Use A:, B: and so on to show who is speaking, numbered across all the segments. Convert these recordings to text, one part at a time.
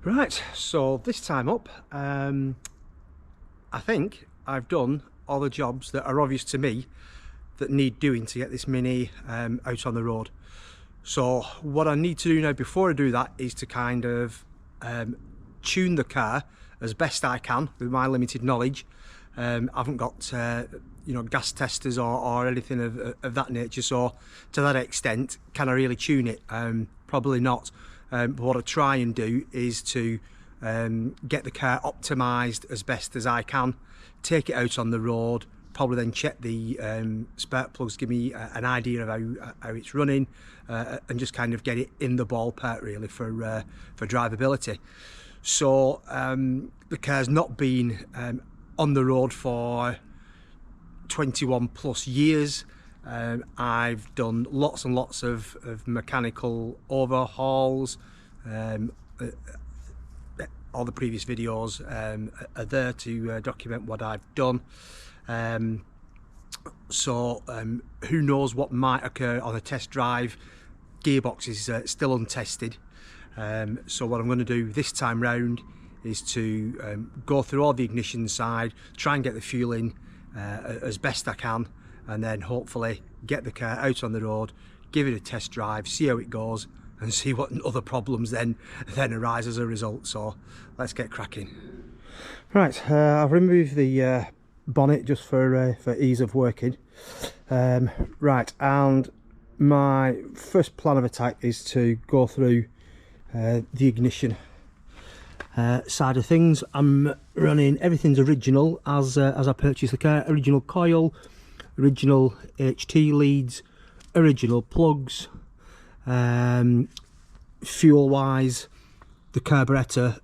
A: Right, so this time up, I think I've done all the jobs that are obvious to me that need doing to get this Mini out on the road. So what I need to do now before I do that is to kind of tune the car as best I can with my limited knowledge. I haven't got you know, gas testers or anything of that nature, so to that extent, can I really tune it? Probably not. But what I try and do is to get the car optimised as best as I can, take it out on the road, probably then check the spark plugs, give me an idea of how it's running, and just kind of get it in the ballpark really for drivability. So the car's not been on the road for 21 plus years. I've done lots and lots of mechanical overhauls. All the previous videos are there to document what I've done. So who knows what might occur on a test drive. Gearbox is still untested. So what I'm going to do this time round is to go through all the ignition side, try and get the fuel in as best I can, and then hopefully get the car out on the road, give it a test drive, see how it goes, and see what other problems then arise as a result. So let's get cracking. Right, I've removed the bonnet just for ease of working. Right, and my first plan of attack is to go through the ignition side of things. I'm running everything's original as I purchased the car. Original coil, original HT leads, original plugs. Fuel wise, the carburetor,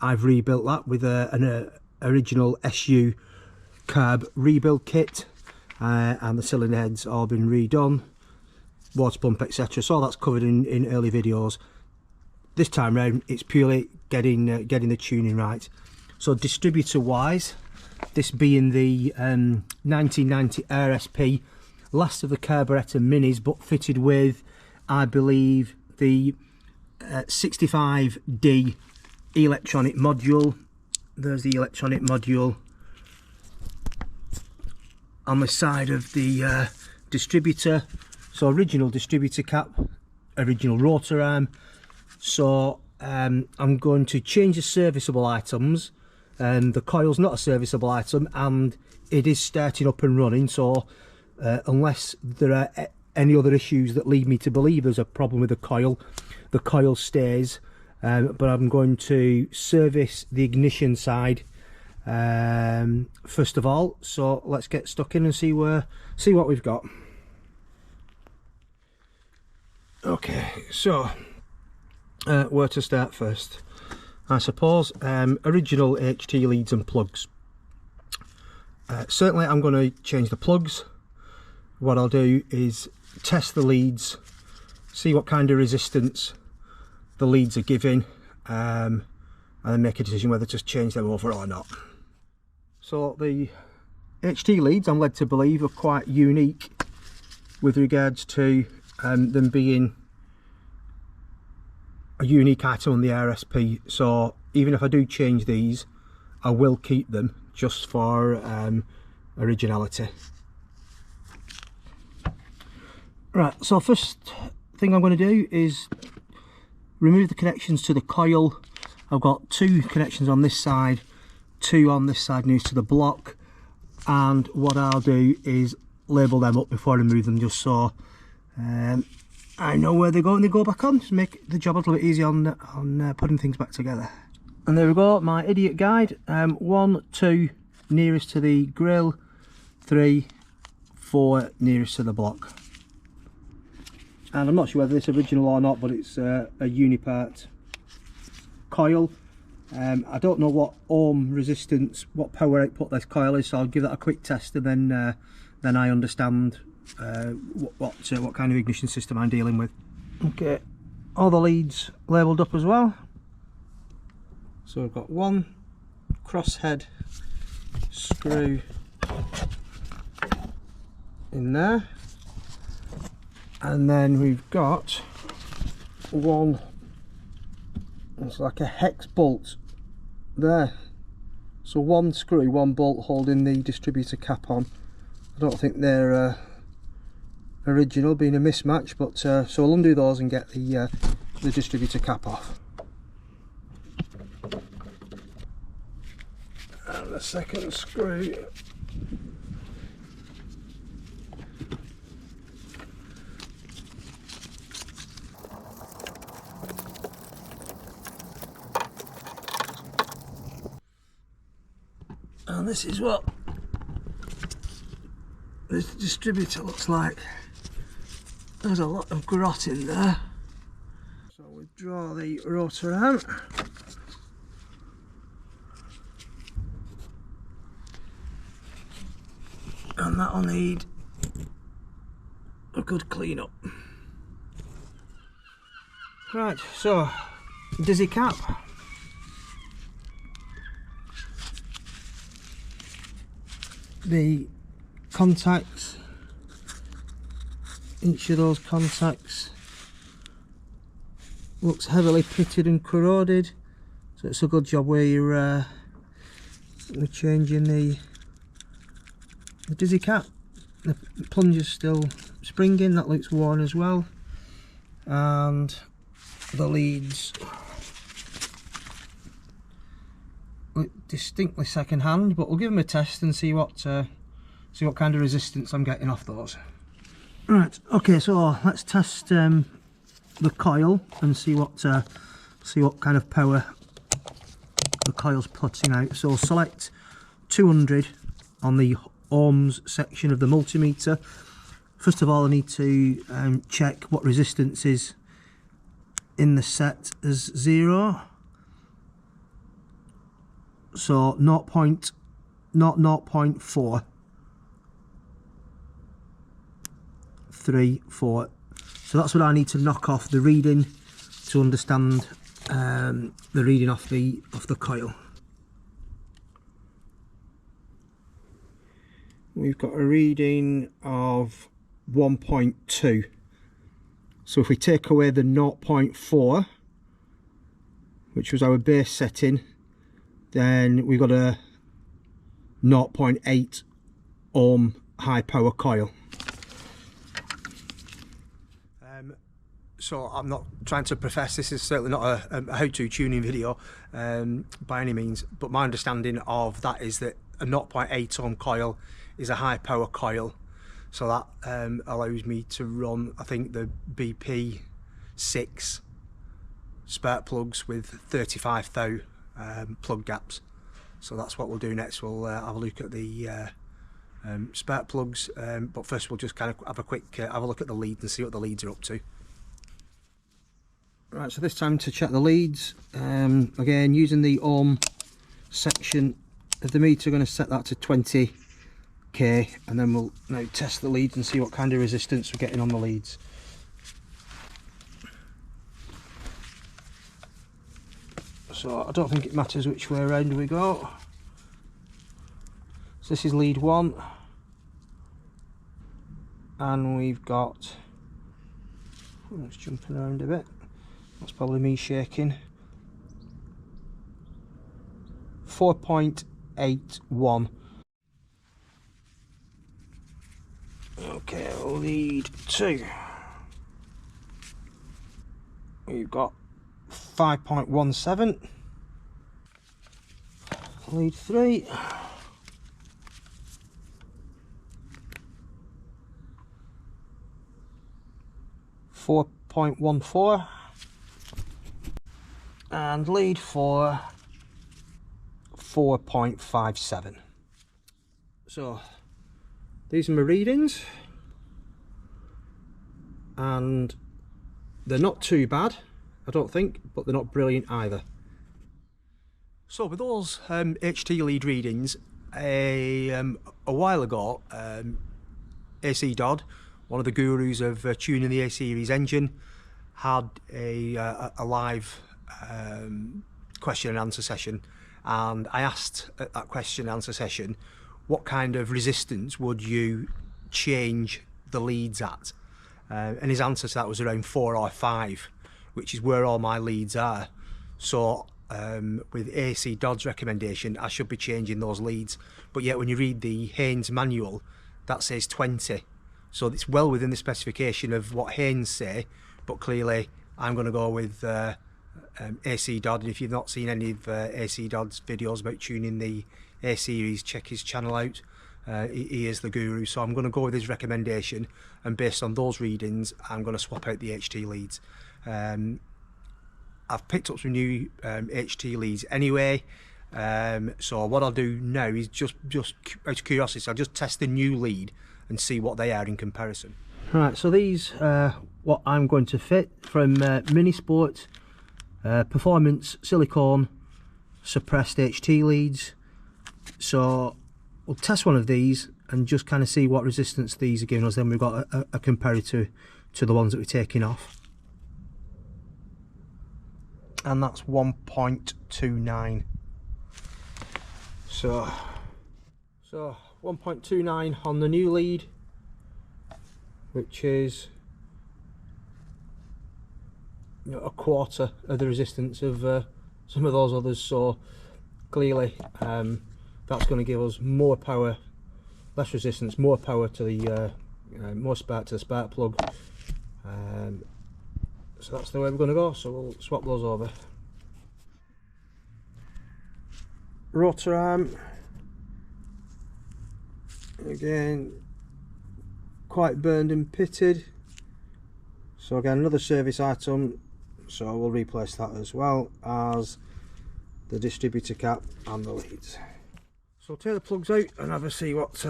A: I've rebuilt that with an original SU carb rebuild kit, and the cylinder heads all been redone, water pump, etc. So that's covered in early videos. This time round it's purely getting the tuning right. So distributor wise, this being the 1990 RSP, last of the carburetor minis, but fitted with, I believe, the 65D electronic module. There's the electronic module on the side of the distributor. So original distributor cap, original rotor arm. So I'm going to change the serviceable items. The coil's not a serviceable item and it is starting up and running, so unless there are any other issues that lead me to believe there's a problem with the coil stays. But I'm going to service the ignition side first of all. So let's get stuck in and see what we've got. Okay, so where to start first? I suppose original HT leads and plugs. Certainly I'm going to change the plugs. What I'll do is test the leads, see what kind of resistance the leads are giving, and then make a decision whether to change them over or not. So the HT leads, I'm led to believe, are quite unique with regards to them being a unique item on the RSP. So even if I do change these, I will keep them just for originality. Right, so first thing I'm going to do is remove the connections to the coil. I've got two connections on this side, two on this side news to the block, and what I'll do is label them up before I remove them, just so I know where they go and they go back on, to make the job a little bit easier on putting things back together. And there we go, my idiot guide. 1, 2 nearest to the grill, 3, 4 nearest to the block. And I'm not sure whether this is original or not, but it's a Unipart coil. I don't know what ohm resistance, what power output this coil is, so I'll give that a quick test, and then I understand what kind of ignition system I'm dealing with. Okay, all the leads labelled up as well. So we've got one crosshead screw in there, and then we've got one It's like a hex bolt there. So one screw, one bolt holding the distributor cap on. I don't think they're original, being a mismatch, but so I'll undo those and get the distributor cap off. And the second screw. And this is what this distributor looks like. There's a lot of grot in there. So withdraw the rotor out. And that'll need a good clean up. Right, so dizzy cap. The contacts, each of those contacts looks heavily pitted and corroded, so it's a good job where you're changing the dizzy cap. The plunger's still springing, that looks worn as well, and the leads look distinctly second hand, but we'll give them a test and see what kind of resistance I'm getting off those. Right, okay, so let's test the coil and see what kind of power the coil's putting out. So select 200 on the ohms section of the multimeter. First of all, I need to check what resistance is in the set as 0. So 0.434. So that's what I need to knock off the reading to understand the reading off the coil. We've got a reading of 1.2. So if we take away the 0.4, which was our base setting, then we've got a 0.8 ohm high power coil. So I'm not trying to profess, this is certainly not a how-to tuning video by any means, but my understanding of that is that a 0.8 ohm coil is a high power coil. So that allows me to run, I think, the BP 6 spark plugs with 35 thou plug gaps. So that's what we'll do next. We'll have a look at the spark plugs, but first we'll just kind of have a quick have a look at the leads and see what the leads are up to. Right, so this time to check the leads. Again, using the ohm section of the meter, going to set that to 20k, and then we'll now test the leads and see what kind of resistance we're getting on the leads. So I don't think it matters which way around we go. So this is lead 1, and we've got, oh, it's jumping around a bit, that's probably me shaking, 4.81. Okay, lead 2, we've got 5.17. Lead 3, 4.14, and lead 4, 4.57. So these are my readings, and they're not too bad, I don't think, but they're not brilliant either. So with those HT lead readings, a while ago, AC Dodd, one of the gurus of tuning the A-series engine, had a live question and answer session, and I asked at that question and answer session, what kind of resistance would you change the leads at? And his answer to that was around 4 or 5, which is where all my leads are. So with AC Dodd's recommendation, I should be changing those leads, but yet when you read the Haynes manual, that says 20, so it's well within the specification of what Haynes say, but clearly I'm going to go with AC Dodd. And if you've not seen any of AC Dodd's videos about tuning the A series, check his channel out. He is the guru, so I'm going to go with his recommendation, and based on those readings I'm going to swap out the HT leads. I've picked up some new HT leads anyway, so what I'll do now is just out of curiosity, I'll just test the new lead and see what they are in comparison. Right, so these are what I'm going to fit from Mini Sport Performance Silicone suppressed HT leads. So we'll test one of these and just kind of see what resistance these are giving us, then we've got a comparator to the ones that we're taking off. And that's 1.29. So 1.29 on the new lead, which is, you know, a quarter of the resistance of some of those others. So clearly that's going to give us more power, less resistance, more power to the more spark to the spark plug. So that's the way we're going to go, so we'll swap those over. Rotor arm, again quite burned and pitted, so again another service item, so we'll replace that as well as the distributor cap and the leads. So I'll take the plugs out and have a see what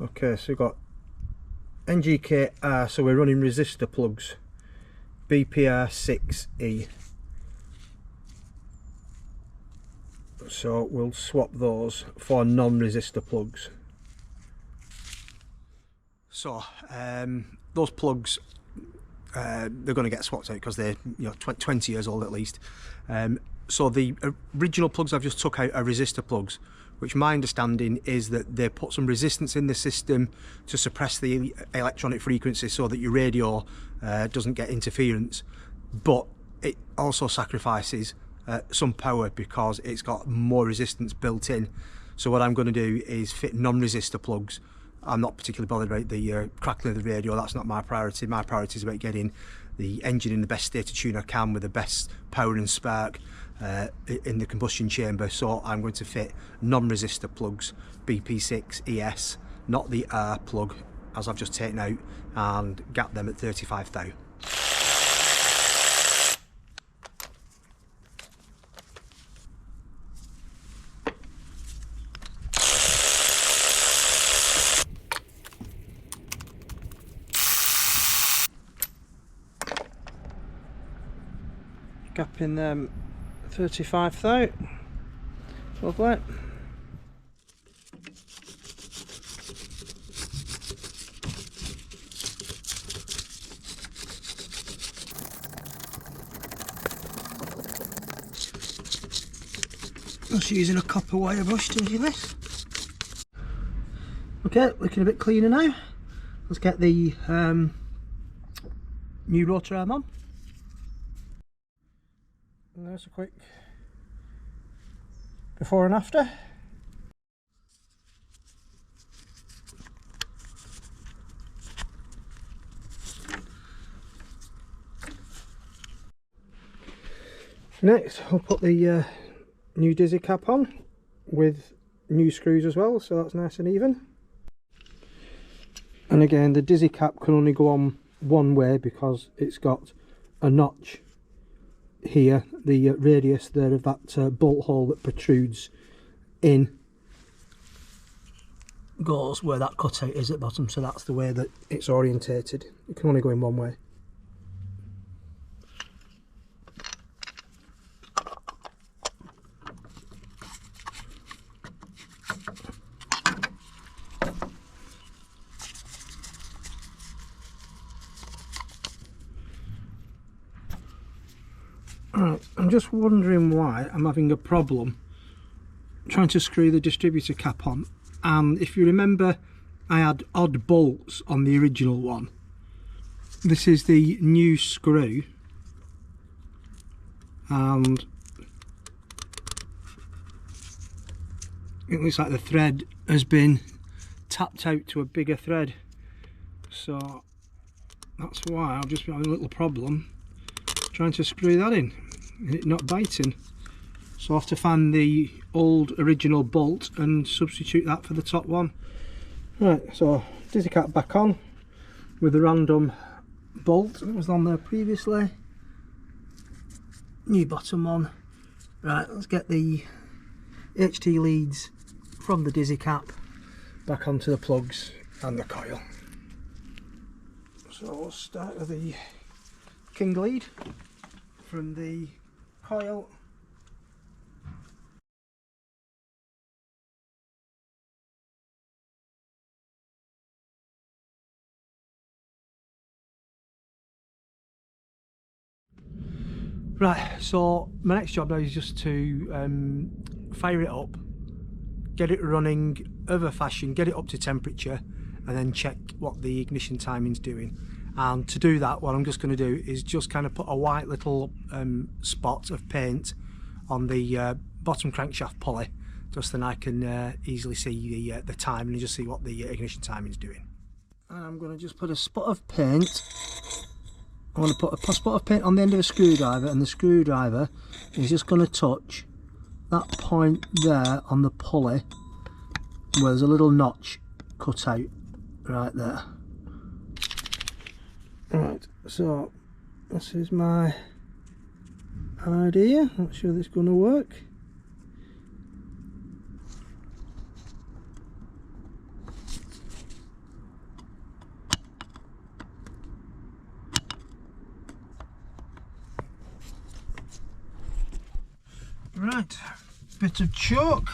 A: okay, so we've got NGKR, so we're running resistor plugs, BPR6E. So we'll swap those for non-resistor plugs. So those plugs, they're going to get swapped out because they're 20 years old at least. So the original plugs I've just took out are resistor plugs, which my understanding is that they put some resistance in the system to suppress the electronic frequency so that your radio doesn't get interference, but it also sacrifices some power because it's got more resistance built in. So what I'm going to do is fit non-resistor plugs. I'm not particularly bothered about the crackling of the radio, that's not my priority. My priority is about getting the engine in the best state of tune I can with the best power and spark in the combustion chamber. So I'm going to fit non-resistor plugs, BP6ES, not the R plug as I've just taken out, and gap them at 35 thou. Gapping them 35 thou. Lovely. Just using a copper wire brush to do this. Okay, looking a bit cleaner now. Let's get the new rotor arm on. And there's a quick before and after. Next, I'll put the new dizzy cap on with new screws as well, so that's nice and even. And again, the dizzy cap can only go on one way because it's got a notch here, the radius there of that bolt hole that protrudes in goes where that cutout is at the bottom, so that's the way that it's orientated. It can only go in one way. Alright, I'm just wondering why I'm having a problem trying to screw the distributor cap on, and if you remember I had odd bolts on the original one, this is the new screw, and it looks like the thread has been tapped out to a bigger thread, so that's why I've just been having a little problem trying to screw that in and it not biting. So I'll have to find the old original bolt and substitute that for the top one. Right, so dizzy cap back on with the random bolt that was on there previously. New bottom one. Right, let's get the HT leads from the dizzy cap back onto the plugs and the coil. So we'll start with the king lead from the coil. Right, so my next job now is just to fire it up, get it running of a fashion, get it up to temperature, and then check what the ignition timing's doing. And to do that, what I'm just going to do is just kind of put a white little spot of paint on the bottom crankshaft pulley, just then I can easily see the time and just see what the ignition timing's doing. And I'm going to just put a spot of paint. I want to put a spot of paint on the end of a screwdriver, and the screwdriver is just going to touch that point there on the pulley where there's a little notch cut out right there. Right, so this is my idea. Not sure this is going to work. Right, bit of chalk.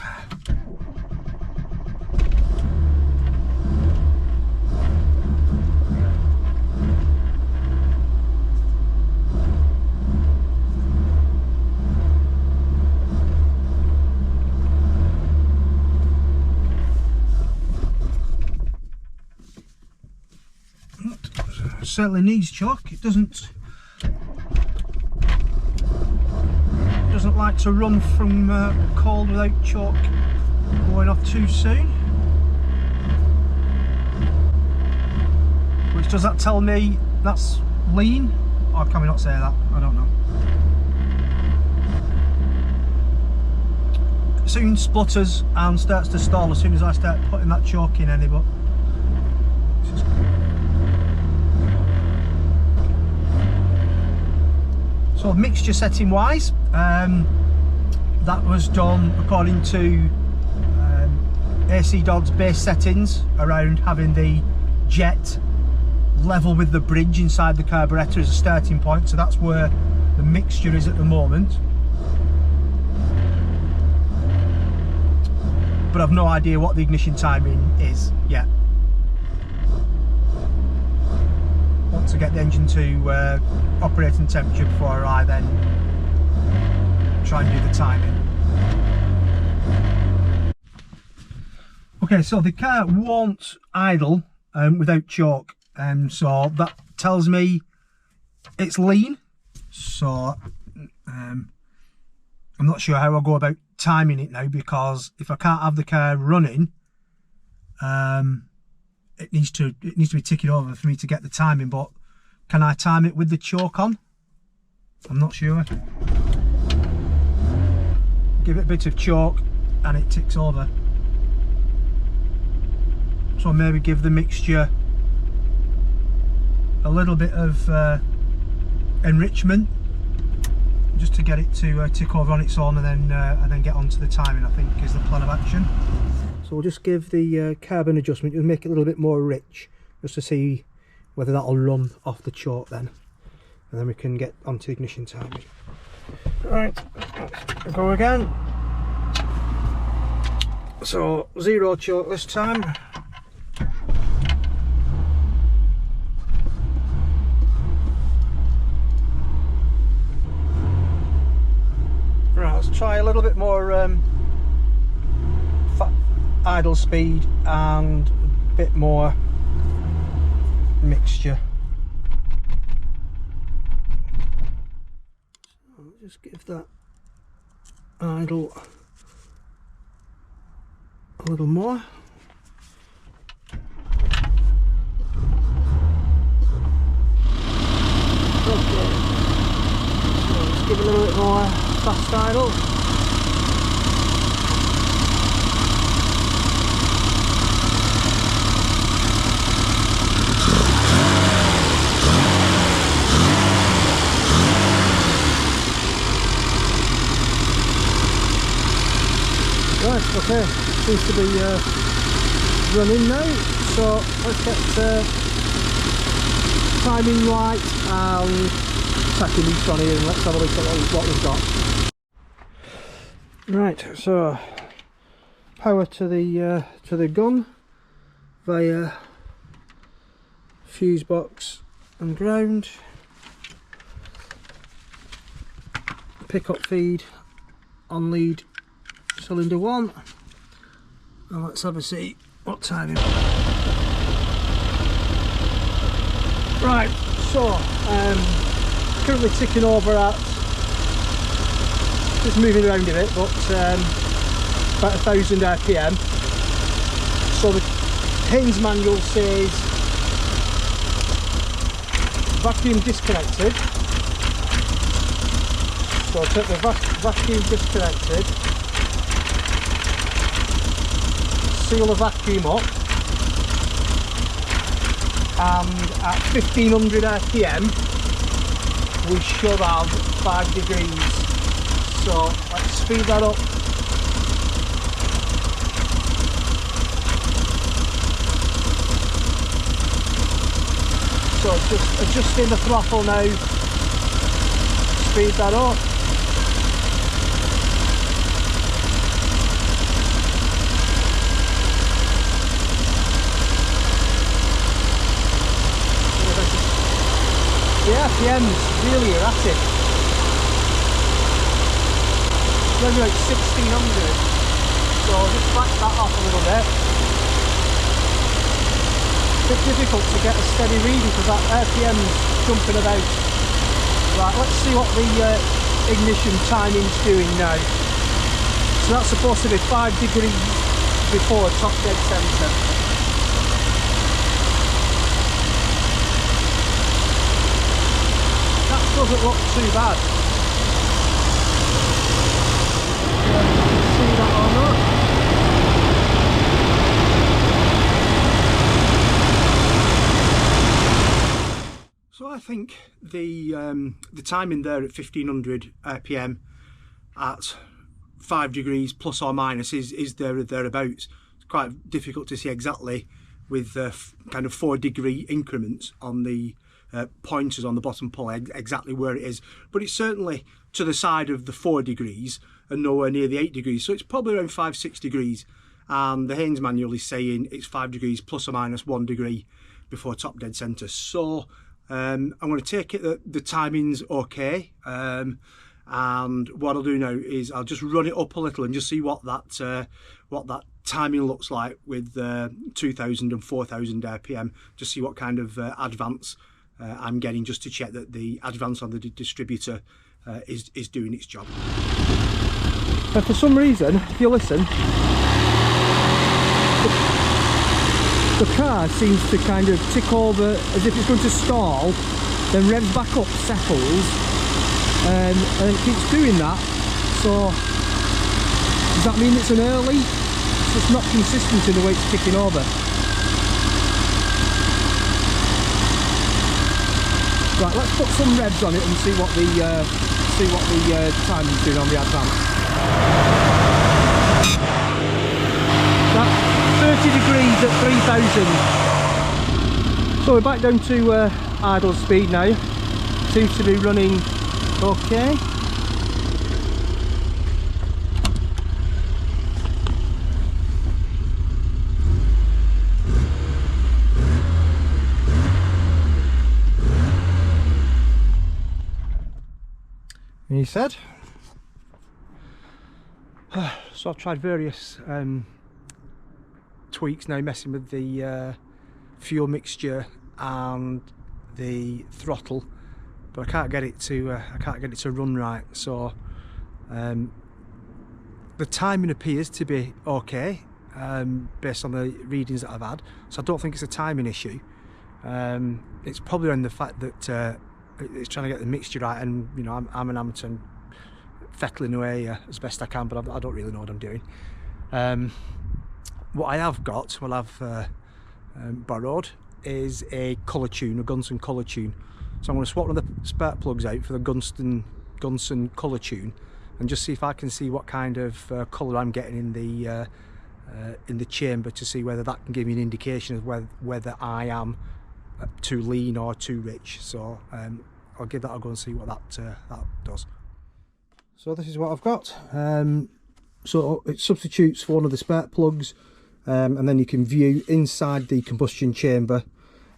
A: Certainly needs chalk. It doesn't like to run from cold without chalk going off too soon. Which, does that tell me that's lean, or can we not say that? I don't know. Soon splutters and starts to stall as soon as I start putting that chalk in any, but so mixture setting wise, that was done according to AC Dodd's base settings around having the jet level with the bridge inside the carburettor as a starting point, so that's where the mixture is at the moment. But I've no idea what the ignition timing is yet. Want to get the engine to operating temperature before I then try and do the timing. Okay, so the car won't idle without chalk, so that tells me it's lean. So I'm not sure how I'll go about timing it now, because if I can't have the car running, it needs to be ticking over for me to get the timing. But can I time it with the chalk on? I'm not sure. Give it a bit of chalk and it ticks over. So maybe give the mixture a little bit of enrichment just to get it to tick over on its own, and then get onto the timing, I think is the plan of action. So we'll just give the carbon adjustment and make it a little bit more rich, just to see whether that'll run off the chalk then, and then we can get onto ignition timing. Right, go again. So 0 chalk this time. Right, let's try a little bit more idle speed and a bit more mixture. Give that idle a little more. Okay, so let's give it a little bit more fast idle. Right, okay, seems to be running now, so let's get timing right and tacking each on here, and let's have a look at what we've got. Right, so power to the gun via fuse box and ground, pickup feed on lead cylinder 1, and let's have a see what time it is. Right, so currently ticking over at, just moving around a bit, but about 1000 RPM. So the Haynes manual says vacuum disconnected, so take the vacuum disconnected, seal the vacuum up, and at 1500 RPM we should have 5 degrees. So let's speed that up. So just adjusting the throttle now, speed that up. The RPM's really erratic. It's only like 1600, so I'll just back that off a little bit. It's a bit difficult to get a steady reading because that RPM's jumping about. Right, let's see what the ignition timing's doing now. So that's supposed to be 5 degrees before top dead centre. Doesn't look too bad. See that or not? So I think the timing there at 1500 RPM at 5 degrees plus or minus is thereabouts. It's quite difficult to see exactly with kind of 4 degree increments on the pointers on the bottom pull exactly where it is, but it's certainly to the side of the 4 degrees and nowhere near the 8 degrees, so it's probably around 5-6 degrees, and the Haynes manual is saying it's 5 degrees plus or minus 1 degree before top dead centre. So I'm going to take it that the timing's okay, and what I'll do now is I'll just run it up a little and just see what that timing looks like with 2000 and 4000 RPM, just see what kind of advance I'm getting, just to check that the advance on the distributor is doing its job. But for some reason, if you listen, the car seems to kind of tick over as if it's going to stall, then revs back up, settles, and it keeps doing that. So does that mean it's an early? It's just not consistent in the way it's ticking over. Right, let's put some revs on it and see what the timing's doing on the advance. That's 30 degrees at 3000. So we're back down to idle speed now. Seems to be running okay. He said. So I've tried various tweaks now, messing with the fuel mixture and the throttle, but I can't get it to run right. So The timing appears to be okay, based on the readings that I've had, so I don't think it's a timing issue. It's probably on the fact that it's trying to get the mixture right, and you know, I'm an amateur and fettling away as best I can, but I don't really know what I'm doing. What I have got, well, I've borrowed, is a colortune, a Gunson colortune. So I'm going to swap one of the spark plugs out for the Gunson colortune, and just see if I can see what kind of colour I'm getting in the chamber, to see whether that can give me an indication of whether I am too lean or too rich. So I'll give that a go and see what that does. So this is what I've got. So it substitutes for one of the spark plugs, and then you can view inside the combustion chamber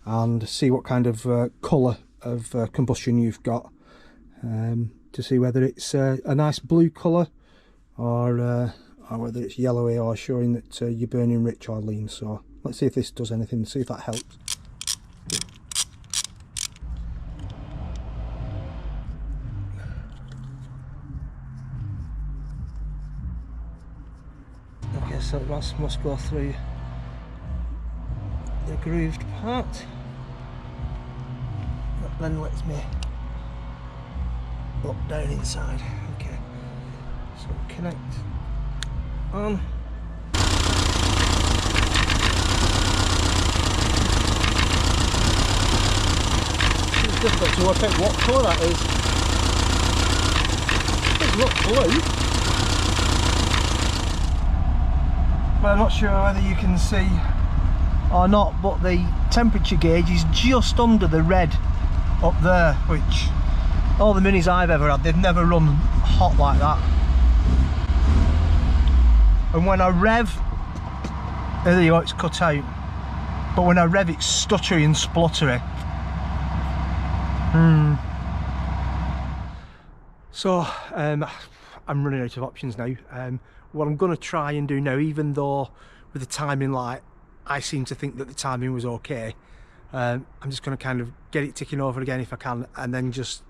A: and see what kind of colour of combustion you've got, to see whether it's a nice blue colour or whether it's yellowy, or showing that you're burning rich or lean. So let's see if this does anything, see if that helps. Okay, so it must go through the grooved part. That then lets me up, down, inside. Okay, so connect on. It's difficult to work out what colour that is. It looks blue, but I'm not sure whether you can see or not, but the temperature gauge is just under the red up there, which all the minis I've ever had, they've never run hot like that. And when I rev, there you go, it's cut out, but when I rev it's stuttery and spluttery. So I'm running out of options now. What I'm going to try and do now, even though with the timing light I seem to think that the timing was okay, I'm just going to kind of get it ticking over again if I can, and then just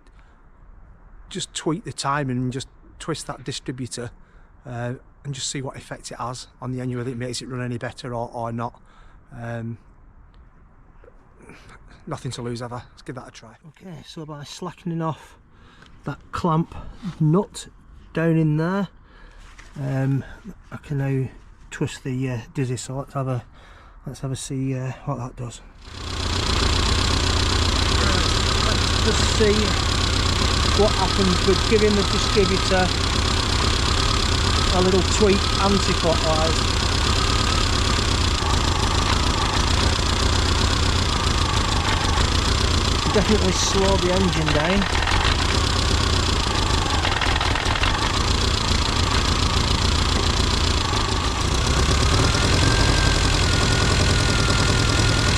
A: tweak the timing and just twist that distributor, and just see what effect it has on the engine, whether it makes it run any better or not. Nothing to lose ever. Let's give that a try. Okay, so by slackening off that clamp nut down in there, I can now twist the dizzy. So let's have a see what that does. Let's just see what happens with giving the distributor a little tweak anti-clockwise. Definitely slow the engine down.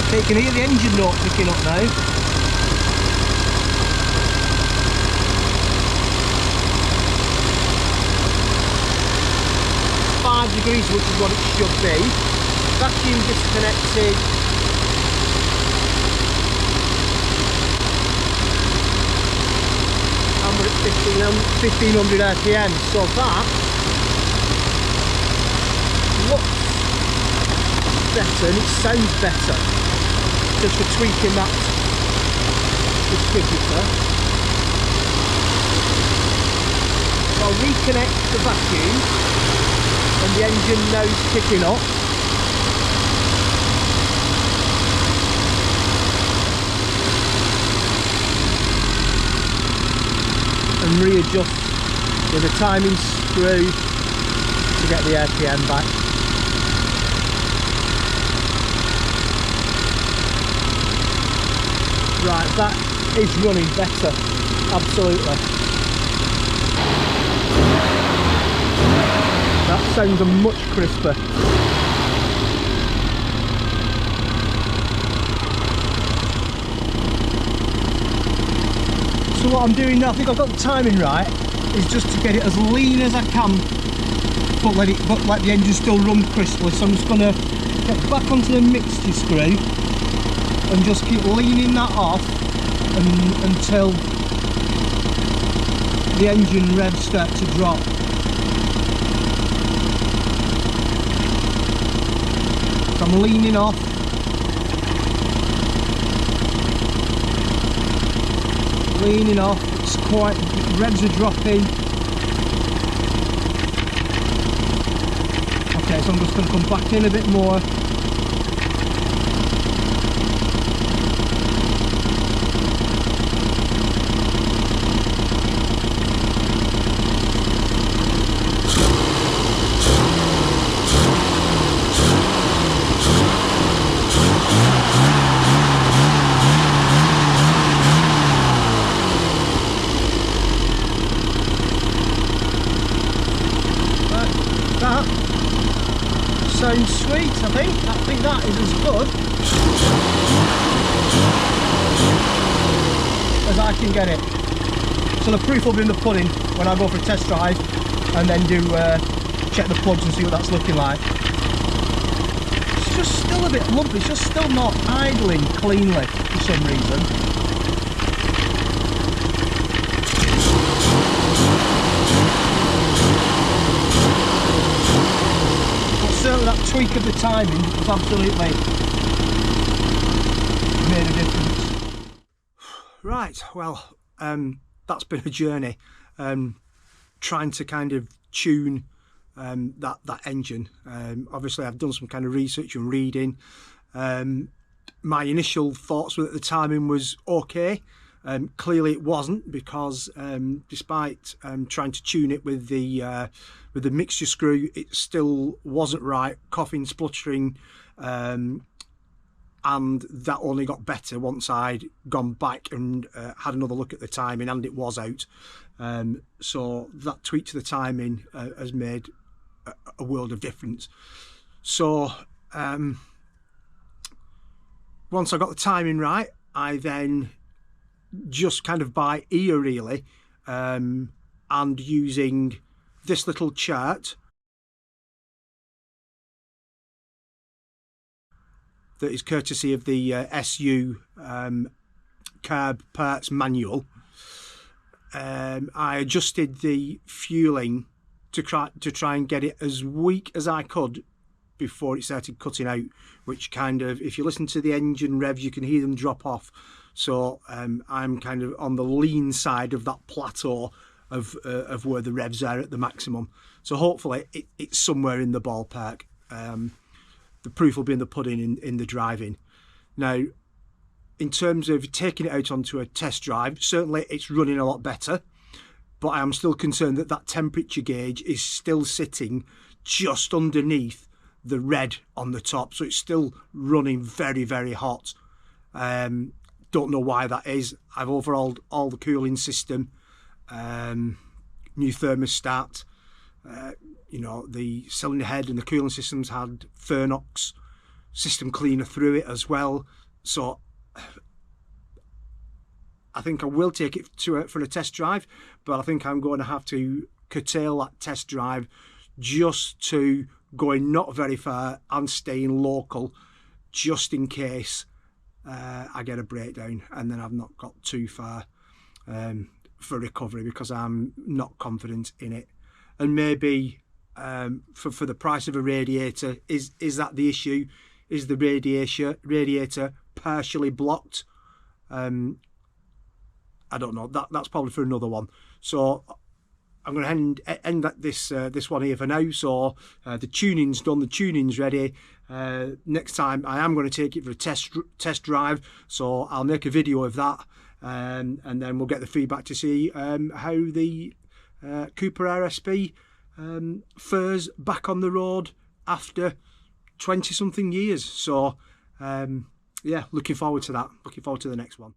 A: Okay, you can hear the engine note picking up now. Degrees, which is what it should be. Vacuum disconnected. And we're at 1500 RPM, so that looks better and it sounds better just for tweaking that distributor. So I'll reconnect the vacuum, and the engine now is kicking up. And readjust with a timing screw to get the RPM back. Right, that is running better, absolutely. That sounds much crisper. So what I'm doing now, I think I've got the timing right, is just to get it as lean as I can, but let the engine still run crisply. So I'm just going to get back onto the mixture screw and just keep leaning that off until the engine revs start to drop. So I'm leaning off. Leaning off, it's quite, revs are dropping. Okay, so I'm just going to come back in a bit more. That sounds sweet, I think that is as good as I can get it. So the proof will be in the pudding when I go for a test drive and then do check the plugs and see what that's looking like. It's just still a bit lumpy, it's just still not idling cleanly for some reason. Certainly that tweak of the timing has absolutely made a difference. Right, well, that's been a journey, trying to kind of tune that engine. Obviously I've done some kind of research and reading. My initial thoughts were that the timing was okay. Clearly it wasn't, because despite trying to tune it with the mixture screw, it still wasn't right, coughing, spluttering, and that only got better once I'd gone back and had another look at the timing, and it was out. So that tweak to the timing has made a world of difference. So once I got the timing right, I then just kind of by ear really, and using this little chart that is courtesy of the SU carb parts manual, I adjusted the fueling to try and get it as weak as I could before it started cutting out, which kind of, if you listen to the engine revs, you can hear them drop off. So I'm kind of on the lean side of that plateau of where the revs are at the maximum. So hopefully it's somewhere in the ballpark. The proof will be in the pudding in the driving. Now, in terms of taking it out onto a test drive, certainly it's running a lot better, but I am still concerned that that temperature gauge is still sitting just underneath the red on the top, so it's still running very, very hot. Don't know why that is. I've overhauled all the cooling system, new thermostat, you know, the cylinder head and the cooling systems had Fernox system cleaner through it as well. So I think I will take it for a test drive, but I think I'm going to have to curtail that test drive just to going not very far and staying local, just in case I get a breakdown and then I've not got too far for recovery, because I'm not confident in it. And maybe for the price of a radiator, is that the issue? Is the radiator partially blocked? I don't know. That's probably for another one. So I'm going to end this one here for now. So the tuning's done, the tuning's ready. Next time I am going to take it for a test drive, so I'll make a video of that, and then we'll get the feedback to see how the Cooper RSP fares back on the road after 20 something years. So yeah, looking forward to that, looking forward to the next one.